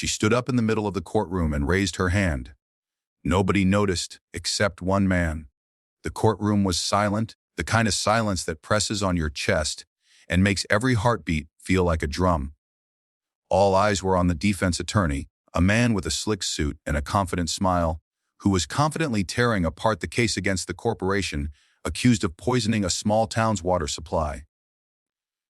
She stood up in the middle of the courtroom and raised her hand. Nobody noticed except one man. The courtroom was silent, the kind of silence that presses on your chest and makes every heartbeat feel like a drum. All eyes were on the defense attorney, a man with a slick suit and a confident smile, who was confidently tearing apart the case against the corporation accused of poisoning a small town's water supply.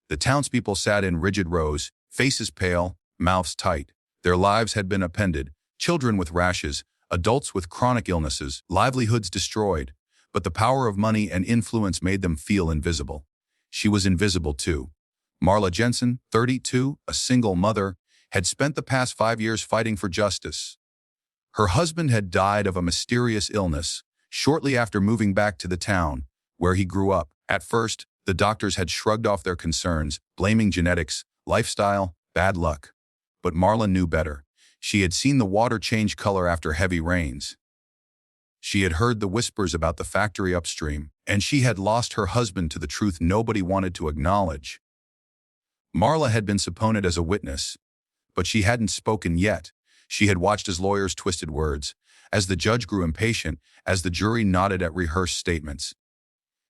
The townspeople sat in rigid rows, faces pale, mouths tight. Their lives had been upended, children with rashes, adults with chronic illnesses, livelihoods destroyed, but the power of money and influence made them feel invisible. She was invisible too. Marla Jensen, 32, a single mother, had spent the past 5 years fighting for justice. Her husband had died of a mysterious illness shortly after moving back to the town where he grew up. At first, the doctors had shrugged off their concerns, blaming genetics, lifestyle, bad luck. But Marla knew better. She had seen the water change color after heavy rains. She had heard the whispers about the factory upstream, and she had lost her husband to the truth nobody wanted to acknowledge. Marla had been subpoenaed as a witness, but she hadn't spoken yet. She had watched as lawyers twisted words, as the judge grew impatient, as the jury nodded at rehearsed statements.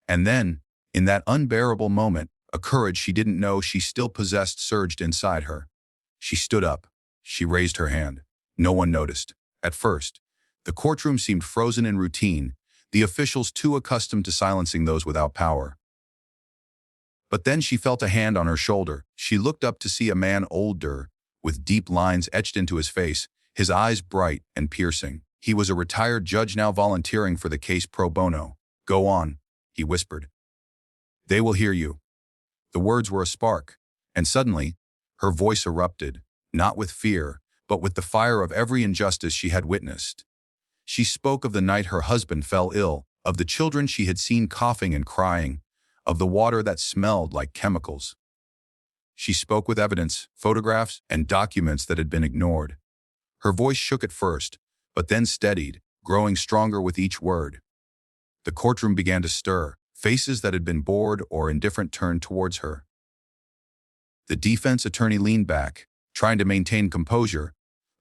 And then, in that unbearable moment, a courage she didn't know she still possessed surged inside her. She stood up. She raised her hand. No one noticed. At first, the courtroom seemed frozen in routine, the officials too accustomed to silencing those without power. But then she felt a hand on her shoulder. She looked up to see a man older, with deep lines etched into his face, his eyes bright and piercing. He was a retired judge now volunteering for the case pro bono. "Go on," he whispered. "They will hear you." The words were a spark, and suddenly, her voice erupted, not with fear, but with the fire of every injustice she had witnessed. She spoke of the night her husband fell ill, of the children she had seen coughing and crying, of the water that smelled like chemicals. She spoke with evidence, photographs, and documents that had been ignored. Her voice shook at first, but then steadied, growing stronger with each word. The courtroom began to stir. Faces that had been bored or indifferent turned towards her. The defense attorney leaned back, trying to maintain composure,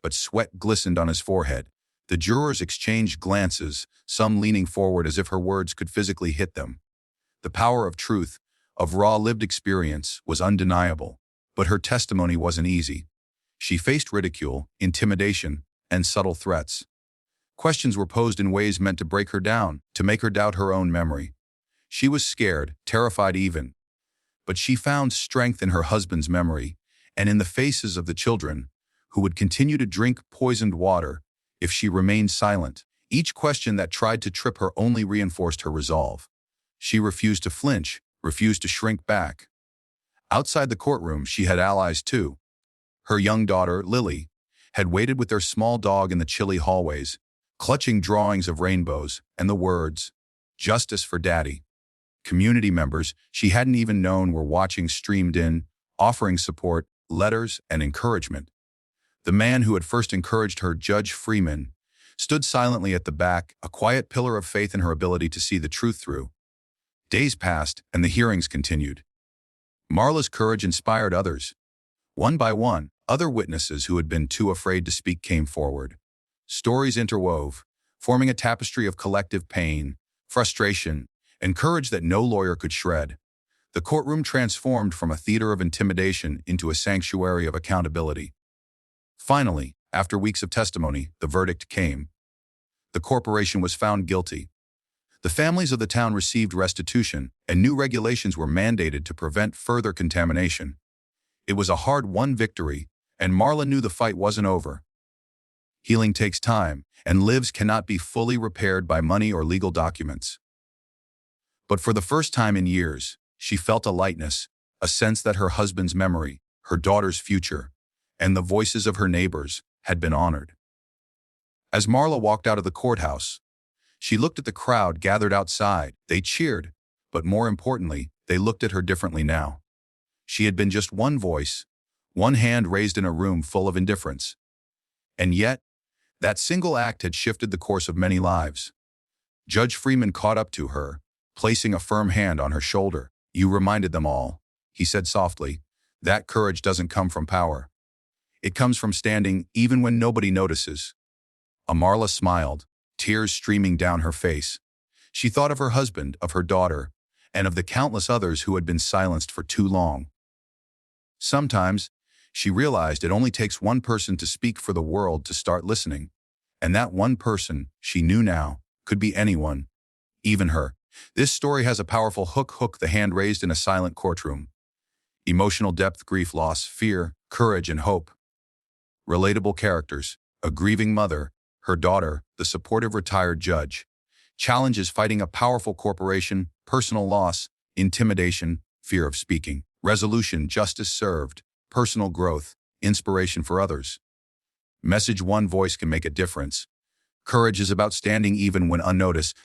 but sweat glistened on his forehead. The jurors exchanged glances, some leaning forward as if her words could physically hit them. The power of truth, of raw lived experience, was undeniable, but her testimony wasn't easy. She faced ridicule, intimidation, and subtle threats. Questions were posed in ways meant to break her down, to make her doubt her own memory. She was scared, terrified even, but she found strength in her husband's memory and in the faces of the children who would continue to drink poisoned water if she remained silent. Each question that tried to trip her only reinforced her resolve. She refused to flinch, refused to shrink back. Outside the courtroom, she had allies too. Her young daughter, Lily, had waited with their small dog in the chilly hallways, clutching drawings of rainbows and the words, "Justice for Daddy." Community members she hadn't even known were watching streamed in, offering support, letters, and encouragement. The man who had first encouraged her, Judge Freeman, stood silently at the back, a quiet pillar of faith in her ability to see the truth through. Days passed, and the hearings continued. Marla's courage inspired others. One by one, other witnesses who had been too afraid to speak came forward. Stories interwove, forming a tapestry of collective pain, frustration, and courage that no lawyer could shred. The courtroom transformed from a theater of intimidation into a sanctuary of accountability. Finally, after weeks of testimony, the verdict came. The corporation was found guilty. The families of the town received restitution, and new regulations were mandated to prevent further contamination. It was a hard-won victory, and Marla knew the fight wasn't over. Healing takes time, and lives cannot be fully repaired by money or legal documents. But for the first time in years, she felt a lightness, a sense that her husband's memory, her daughter's future, and the voices of her neighbors had been honored. As Marla walked out of the courthouse, she looked at the crowd gathered outside. They cheered, but more importantly, they looked at her differently now. She had been just one voice, one hand raised in a room full of indifference. And yet, that single act had shifted the course of many lives. Judge Freeman caught up to her, placing a firm hand on her shoulder. "You reminded them all," he said softly. "That courage doesn't come from power. It comes from standing even when nobody notices. Marla smiled, tears streaming down her face. She thought of her husband, of her daughter, and of the countless others who had been silenced for too long. Sometimes, she realized it only takes one person to speak for the world to start listening. And that one person, she knew now, could be anyone, even her. This story has a powerful hook, the hand raised in a silent courtroom. Emotional depth, grief, loss, fear, courage, and hope. Relatable characters, a grieving mother, her daughter, the supportive retired judge. Challenges fighting a powerful corporation, personal loss, intimidation, fear of speaking. Resolution, justice served, personal growth, inspiration for others. Message, one voice can make a difference. Courage is about standing even when unnoticed.